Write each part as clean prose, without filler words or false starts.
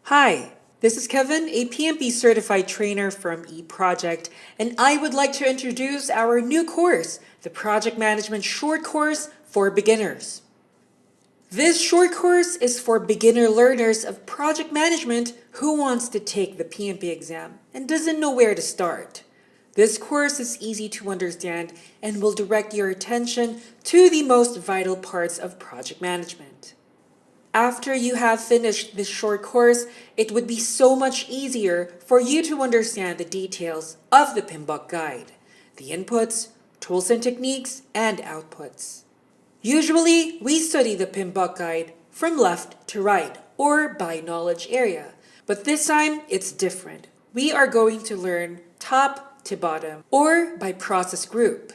Hi, this is Kevin, a PMP certified trainer from eProject, and I would like to introduce our new course, the Project Management Short Course for Beginners. This short course is for beginner learners of project management who wants to take the PMP exam and doesn't know where to start. This course is easy to understand and will direct your attention to the most vital parts of project management. After you have finished this short course, it would be so much easier for you to understand the details of the PMBOK Guide, the inputs, tools and techniques, and outputs. Usually, we study the PMBOK Guide from left to right or by knowledge area, but this time it's different. We are going to learn top to bottom or by process group.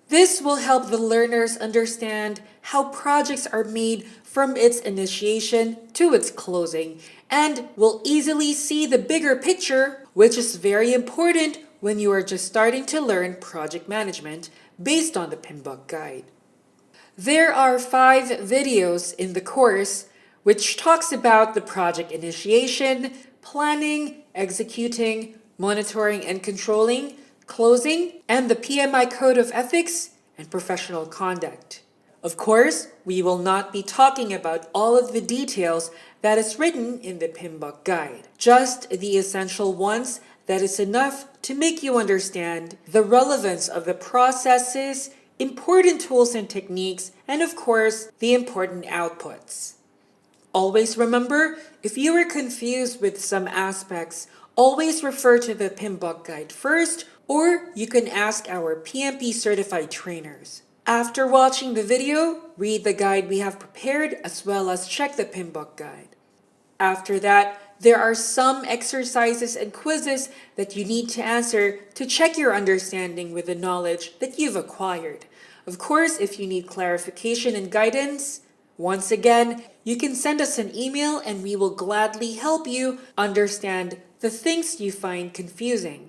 This will help the learners understand how projects are made from its initiation to its closing and will easily see the bigger picture, which is very important when you are just starting to learn project management based on the PMBOK Guide. There are 5 videos in the course which talks about the project initiation, planning, executing, monitoring and controlling, closing, and the PMI Code of Ethics and Professional Conduct. Of course, we will not be talking about all of the details that is written in the PMBOK Guide, just the essential ones that is enough to make you understand the relevance of the processes, important tools and techniques, and of course, the important outputs. Always remember, if you are confused with some aspects, always refer to the PMBOK Guide first, or you can ask our PMP certified trainers. After watching the video, read the guide we have prepared as well as check the PMBOK Guide. After that, there are some exercises and quizzes that you need to answer to check your understanding with the knowledge that you've acquired. Of course, if you need clarification and guidance, once again, you can send us an email and we will gladly help you understand the things you find confusing.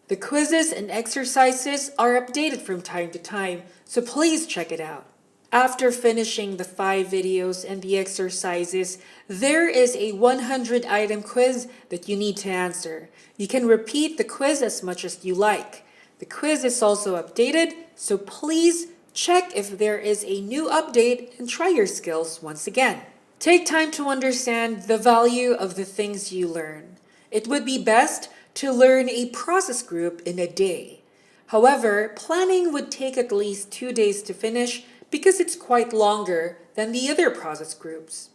The quizzes and exercises are updated from time to time, so please check it out. After finishing the 5 videos and the exercises, there is a 100-item quiz that you need to answer. You can repeat the quiz as much as you like. The quiz is also updated, so please check if there is a new update and try your skills once again. Take time to understand the value of the things you learn. It would be best to learn a process group in a day. However, planning would take at least 2 days to finish because it's quite longer than the other process groups.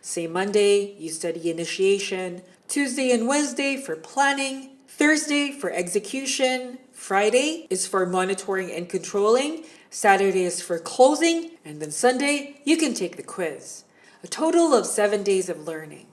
Say Monday, you study initiation, Tuesday and Wednesday for planning, Thursday for execution, Friday is for monitoring and controlling, Saturday is for closing, and then Sunday, you can take the quiz. A total of 7 days of learning.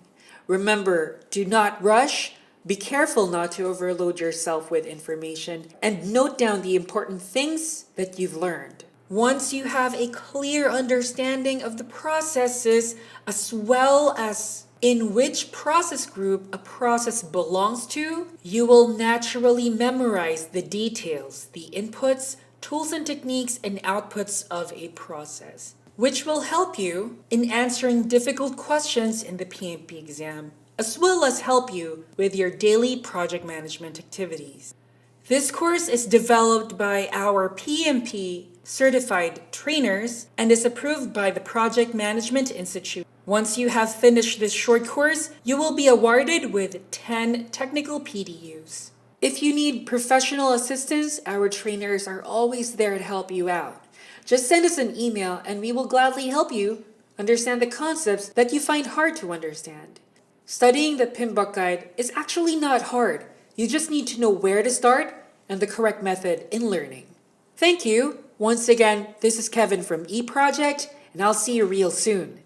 Remember, do not rush. Be careful not to overload yourself with information and note down the important things that you've learned. Once you have a clear understanding of the processes as well as in which process group a process belongs to, you will naturally memorize the details, the inputs, tools and techniques, and outputs of a process, which will help you in answering difficult questions in the PMP exam, as well as help you with your daily project management activities. This course is developed by our PMP certified trainers and is approved by the Project Management Institute. Once you have finished this short course, you will be awarded with 10 technical PDUs. If you need professional assistance, our trainers are always there to help you out. Just send us an email and we will gladly help you understand the concepts that you find hard to understand. Studying the PMBOK Guide is actually not hard. You just need to know where to start and the correct method in learning. Thank you. Once again, this is Kevin from eProject, and I'll see you real soon.